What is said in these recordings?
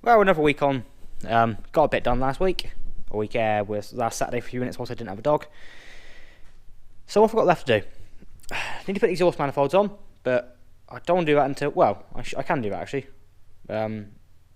Well, another week on. Got a bit done last week. A week was last Saturday for a few minutes whilst I didn't have a dog. So what have I got left to do? I need to put the exhaust manifolds on, but I don't want to do that until, well, I can do that actually. Don't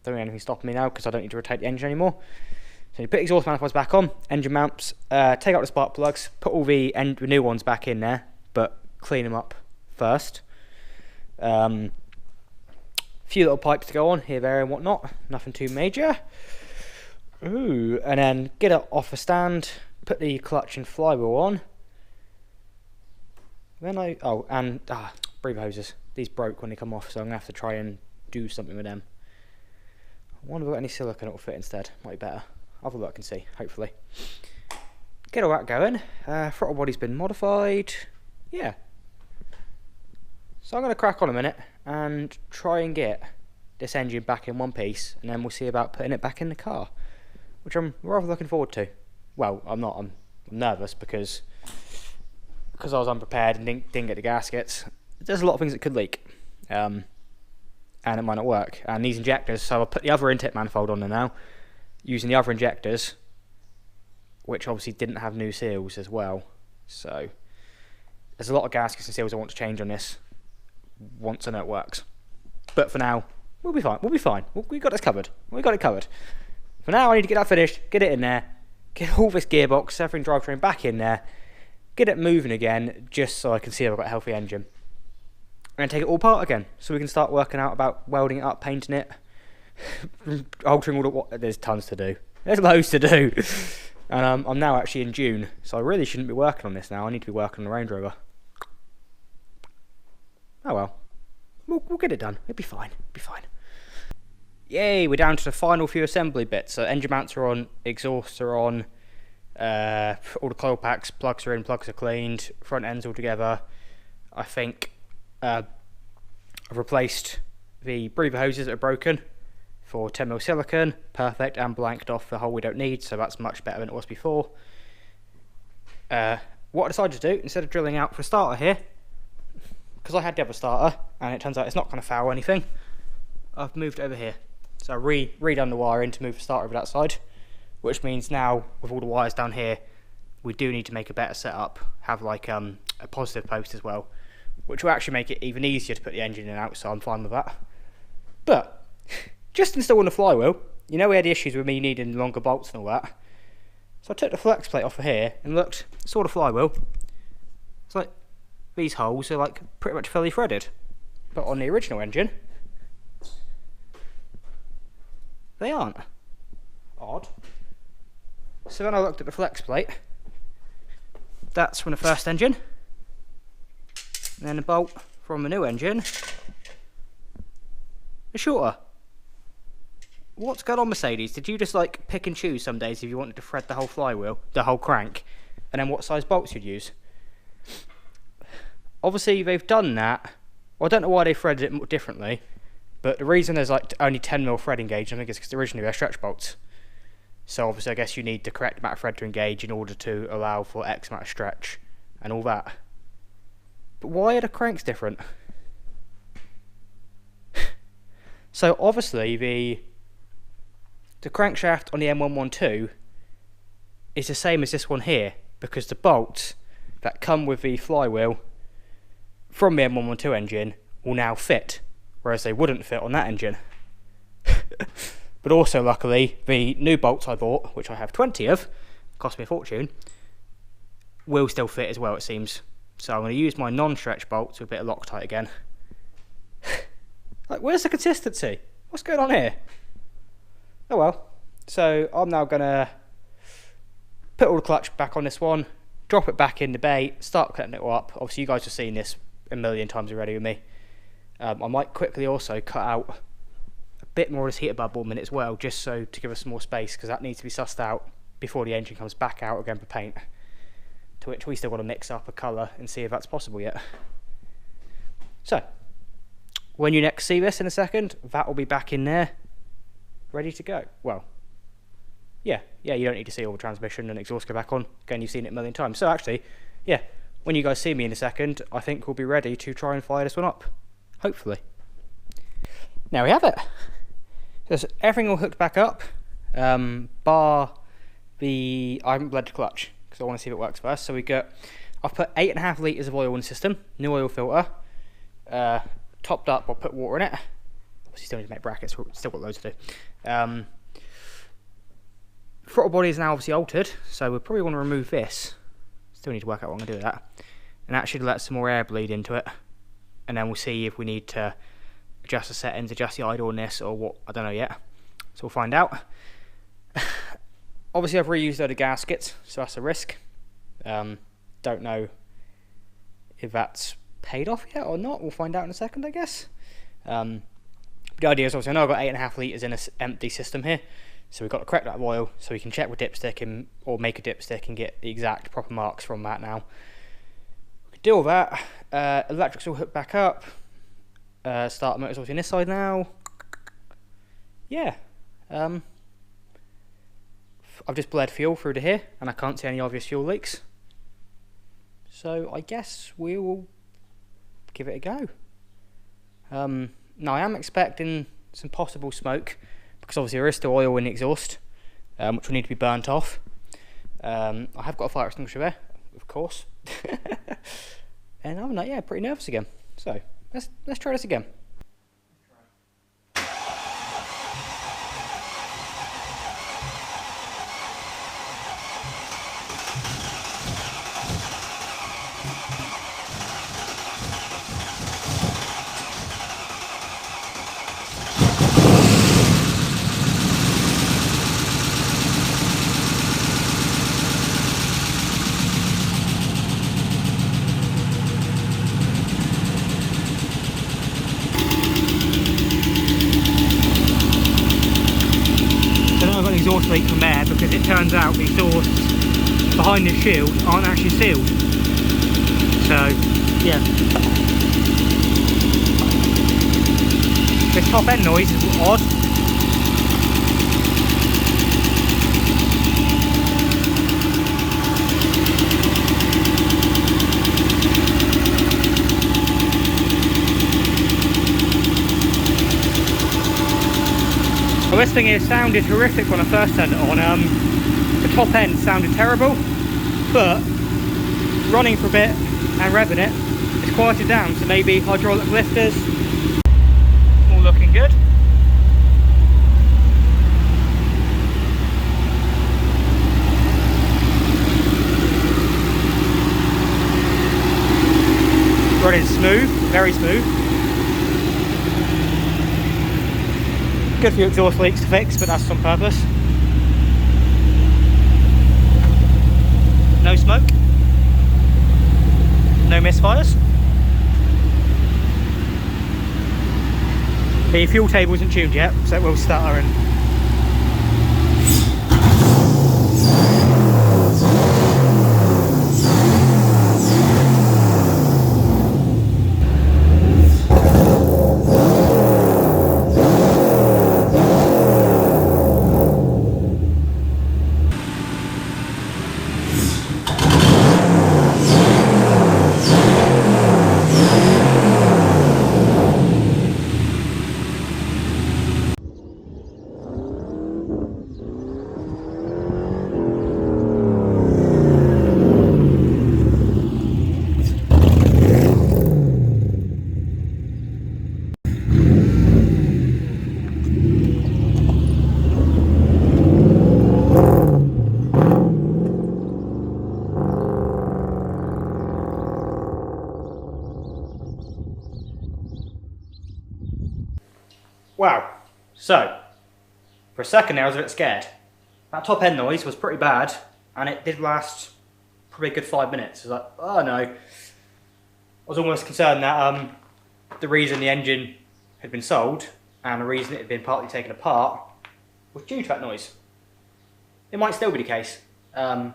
really anything stopping me now because I don't need to rotate the engine anymore. So you put exhaust manifolds back on, engine mounts, take out the spark plugs, put all the new ones back in there, but clean them up first. Few little pipes to go on here, there, and whatnot. Nothing too major. Ooh, and then get it off a stand, put the clutch and flywheel on. Then breather hoses. These broke when they come off, so I'm gonna have to try and do something with them. I wonder if I've got any silicone that will fit instead. Might be better. I'll have a look and see, hopefully. Get all that going. Throttle body's been modified. Yeah. So I'm going to crack on a minute and try and get this engine back in one piece, and then we'll see about putting it back in the car, which I'm rather looking forward to. Well, I'm not. I'm nervous because I was unprepared and didn't get the gaskets. There's a lot of things that could leak, and it might not work. And these injectors, so I'll put the other intake manifold on there now, using the other injectors, which obviously didn't have new seals as well. So there's a lot of gaskets and seals I want to change on this once I know it works. But for now, we'll be fine. We'll be fine. We got this covered. We got it covered. For now, I need to get that finished, get it in there, get all this gearbox, everything drivetrain back in there, get it moving again, just so I can see I've got a healthy engine. And take it all apart again, so we can start working out about welding it up, painting it, altering all the... There's tons to do. There's loads to do. And I'm now actually in June, so I really shouldn't be working on this now. I need to be working on the Range Rover. Oh well. We'll get it done. It'll be fine. It'll be fine. Yay, we're down to the final few assembly bits. So engine mounts are on, exhausts are on, all the coil packs, plugs are in, plugs are cleaned, front ends all together. I think I've replaced the breather hoses that are broken for 10mm silicone, perfect, and blanked off the hole we don't need, so that's much better than it was before. What I decided to do, instead of drilling out for a starter here, because I had the other starter, and it turns out it's not going to foul anything, I've moved over here. So I redone the wiring to move the starter over that side, which means now, with all the wires down here, we do need to make a better setup, have like a positive post as well, which will actually make it even easier to put the engine in and out, so I'm fine with that. But just installing the flywheel, you know we had the issues with me needing longer bolts and all that. So I took the flex plate off of here and looked, saw the flywheel. It's like, these holes are like pretty much fully threaded. But on the original engine, they aren't. Odd. So then I looked at the flex plate. That's from the first engine. And then the bolt from the new engine is shorter. What's going on, Mercedes? Did you just like pick and choose some days if you wanted to thread the whole flywheel, the whole crank, and then what size bolts you'd use? Obviously they've done that. Well, I don't know why they threaded it differently, but the reason there's like only 10mm thread engaged, I think, is because originally they're stretch bolts. So obviously I guess you need the correct amount of thread to engage in order to allow for X amount of stretch and all that. But why are the cranks different? So obviously the crankshaft on the M113 is the same as this one here, because the bolts that come with the flywheel from the M112 engine will now fit, whereas they wouldn't fit on that engine. But also luckily the new bolts I bought, which I have 20 of, cost me a fortune, will still fit as well, it seems. So I'm going to use my non-stretch bolts with a bit of Loctite again. Like, where's the consistency? What's going on here? Oh well. So I'm now going to put all the clutch back on this one, drop it back in the bay, start cutting it all up. Obviously you guys have seen this a million times already with me. I might quickly also cut out a bit more of this heater bubble in as well, just so to give us some more space, because that needs to be sussed out before the engine comes back out again for paint. To which we still want to mix up a colour and see if that's possible yet. So, when you next see this in a second, that will be back in there, ready to go. Well, yeah, you don't need to see all the transmission and exhaust go back on. Again, you've seen it a million times. So actually, yeah, when you guys see me in a second, I think we'll be ready to try and fire this one up. Hopefully. Now we have it. So everything all hooked back up, bar the, I haven't bled the clutch because I want to see if it works first. So I've put 8.5 litres of oil in the system, new oil filter, topped up, I'll put water in it. Obviously still need to make brackets, we've still got loads to do. Throttle body is now obviously altered, so we'll probably want to remove this. Still need to work out what I'm going to do with that. And that should let some more air bleed into it. And then we'll see if we need to adjust the settings, adjust the idleness or what, I don't know yet. So we'll find out. Obviously I've reused a load of gaskets, so that's a risk. Don't know if that's paid off yet or not. We'll find out in a second, I guess. The idea is obviously I know I've got 8.5 litres in an empty system here. So we've got to correct that oil so we can check with dipstick or make a dipstick and get the exact proper marks from that now. We can deal with that. Electrics all hooked back up. Starter motor's obviously on this side now. Yeah. I've just bled fuel through to here and I can't see any obvious fuel leaks. So I guess we will give it a go. Now I am expecting some possible smoke, because obviously there is still oil in the exhaust, which will need to be burnt off. I have got a fire extinguisher there, of course. And other than that, yeah, pretty nervous again. So let's try this again. Exhaust leak from there because it turns out the exhausts behind this shield aren't actually sealed. So yeah, this top end noise is odd. Well, this thing here sounded horrific when I first turned it on. The top end sounded terrible, but running for a bit and revving it, it's quieted down, so maybe hydraulic lifters, all looking good. Running smooth, very smooth. Good few exhaust leaks to fix, but that's on purpose. No smoke. No misfires. The fuel table isn't tuned yet, so it will stutter and wow. So, for a second there I was a bit scared. That top end noise was pretty bad, and it did last probably a good 5 minutes. I was like, oh no. I was almost concerned that the reason the engine had been sold, and the reason it had been partly taken apart, was due to that noise. It might still be the case. What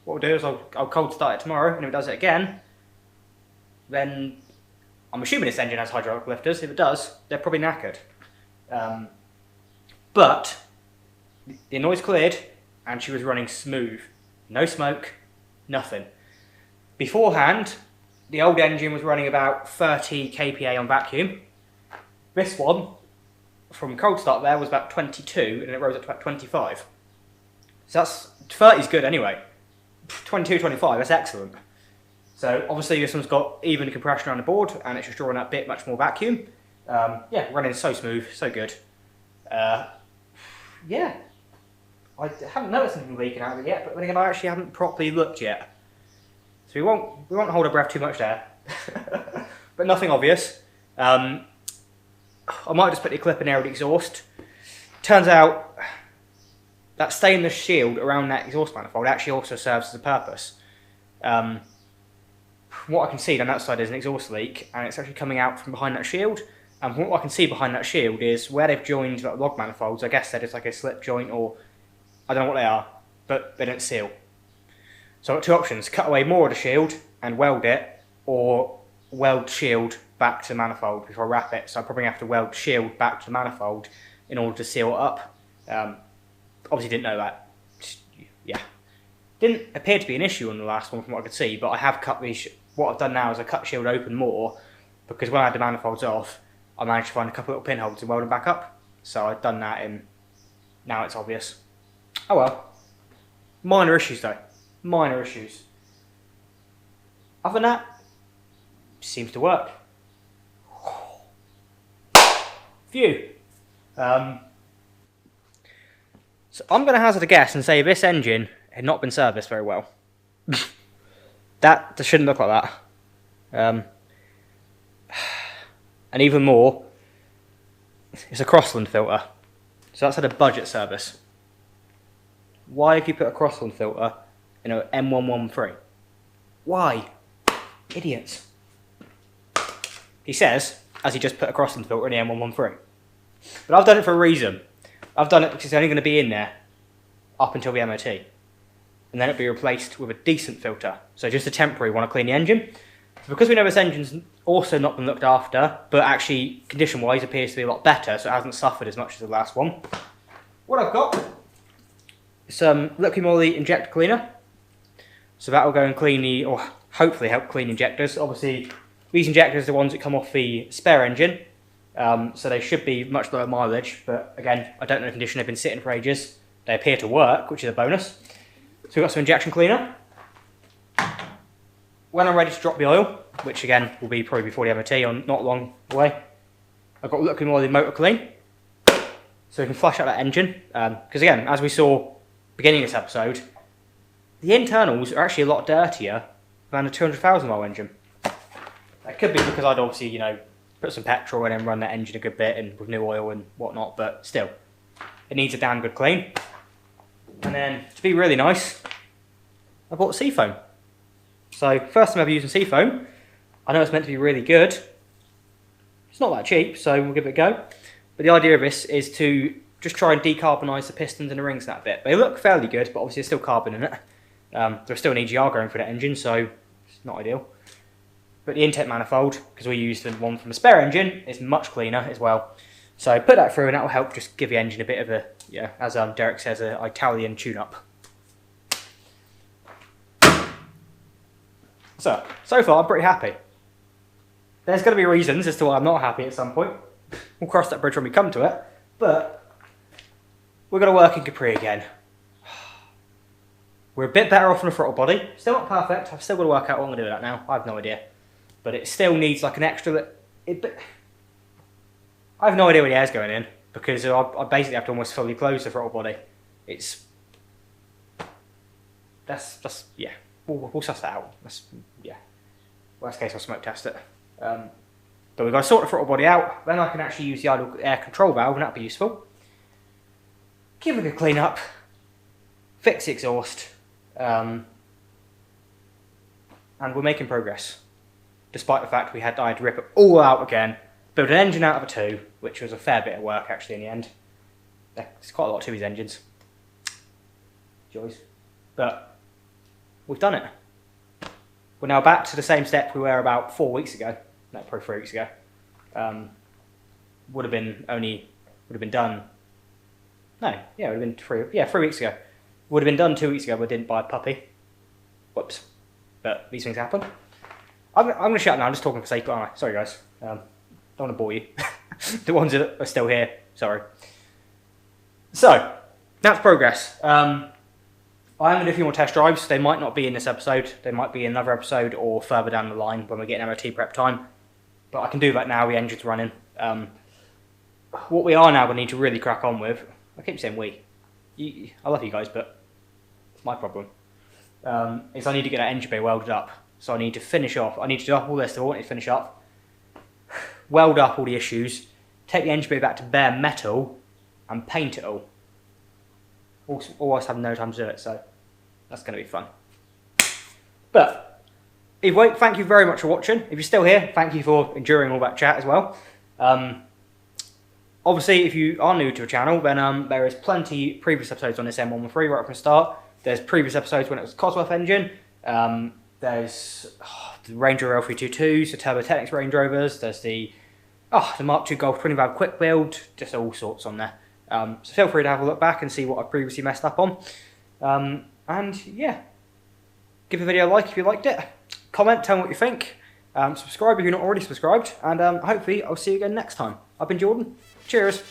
we'll do is I'll cold start it tomorrow, and if it does it again, then I'm assuming this engine has hydraulic lifters. If it does, they're probably knackered. But the noise cleared and she was running smooth. No smoke, nothing. Beforehand, the old engine was running about 30 kPa on vacuum. This one from cold start there was about 22, and it rose up to about 25. So that's 30 is good anyway. 22, 25, that's excellent. So obviously this one's got even compression around the board, and it's just drawing that bit much more vacuum. Yeah, running so smooth, so good. Yeah, I haven't noticed anything leaking out of it yet, but then again, I actually haven't properly looked yet. So we won't hold our breath too much there. But nothing obvious. I might just put the clip in there with the exhaust. Turns out that stainless shield around that exhaust manifold actually also serves as a purpose. What I can see down that side is an exhaust leak, and it's actually coming out from behind that shield. And from what I can see behind that shield is where they've joined like, log manifolds. I guess they're just like a slip joint, or I don't know what they are, but they don't seal. So I've got two options: cut away more of the shield and weld it, or weld shield back to the manifold before I wrap it. So I probably have to weld shield back to the manifold in order to seal it up. Obviously didn't know that. Yeah, didn't appear to be an issue on the last one from what I could see, but I have cut these. What I've done now is I cut shield open more, because when I had the manifolds off, I managed to find a couple of little pinholes and weld them back up. So I've done that, and now it's obvious. Oh well. Minor issues though. Minor issues. Other than that, seems to work. Phew. So I'm going to hazard a guess and say this engine had not been serviced very well. That shouldn't look like that. And even more, it's a Crossland filter. So that's had a budget service. Why have you put a Crossland filter in an M113? Why? Idiots. He says, as he just put a Crossland filter in the M113. But I've done it for a reason. I've done it because it's only going to be in there up until the MOT. And then it'll be replaced with a decent filter. So just a temporary one to clean the engine. So because we know this engine's also not been looked after, but actually condition-wise appears to be a lot better, so it hasn't suffered as much as the last one. What I've got is some liquid moly injector cleaner. So that will go and clean the, or hopefully help clean injectors. Obviously, these injectors are the ones that come off the spare engine, so they should be much lower mileage, but again, I don't know the condition, they've been sitting for ages. They appear to work, which is a bonus. So we've got some injection cleaner. When I'm ready to drop the oil, which again will be probably before the MOT on not long away, I've got liquid moly motor clean, so we can flush out that engine. Because again, as we saw beginning of this episode, the internals are actually a lot dirtier than a 200,000 mile engine. That could be because I'd obviously, you know, put some petrol and then run that engine a good bit and with new oil and whatnot, but still, it needs a damn good clean. And then, to be really nice, I bought seafoam. So, first time ever using seafoam. I know it's meant to be really good. It's not that cheap, so we'll give it a go. But the idea of this is to just try and decarbonise the pistons and the rings that bit. They look fairly good, but obviously there's still carbon in it. There's still an EGR going through that engine, so it's not ideal. But the intake manifold, because we used one from the spare engine, is much cleaner as well. So put that through and that will help just give the engine a bit of a, yeah, as Derek says, an Italian tune-up. So far I'm pretty happy. There's going to be reasons as to why I'm not happy at some point. We'll cross that bridge when we come to it. But we're going to work in Capri again. We're a bit better off on the throttle body. Still not perfect. I've still got to work out what I'm going to do with that now. I have no idea. But it still needs like an extra... I have no idea where the air's going in, because I basically have to almost fully close the throttle body. That's just, yeah, we'll suss that out. Yeah, worst case I'll smoke test it. But we've got to sort the throttle body out, then I can actually use the idle air control valve, and that'll be useful. Give it a clean up, fix the exhaust, and we're making progress. Despite the fact I had to rip it all out again, build an engine out of a two, which was a fair bit of work actually in the end. There's quite a lot to these engines. Joys. But we've done it. We're now back to the same step we were about 4 weeks ago. No, probably 3 weeks ago. Would have been done. No, yeah, would have been 3 weeks ago. Would have been done 2 weeks ago, but didn't buy a puppy. Whoops. But these things happen. I'm going to shut now. I'm just talking for sake, aren't I? Sorry, guys. Don't want to bore you. The ones that are still here, sorry. So, that's progress. I am going to do a few more test drives. They might not be in this episode. They might be in another episode or further down the line when we get an MOT prep time. But I can do that now, the engine's running. What we are now going to need to really crack on with, I keep saying we. I love you guys, but it's my problem. Is I need to get that engine bay welded up. So I need to finish off. I need to do up all this stuff I want to finish up. Weld up all the issues. Take the engine bay back to bare metal and paint it all. Almost have no time to do it, so that's going to be fun. But either way, thank you very much for watching. If you're still here, thank you for enduring all that chat as well. Obviously, if you are new to the channel, then there is plenty previous episodes on this M113 right from the start. There's previous episodes when it was Cosworth engine. There's the Range Rover L322s, the Turbo Technics Range Rovers. There's the Mark II Golf 20 valve quick build. Just all sorts on there. So feel free to have a look back and see what I previously messed up on. And yeah, give the video a like if you liked it. Comment, tell me what you think. Subscribe if you're not already subscribed. And hopefully I'll see you again next time. I've been Jordan. Cheers.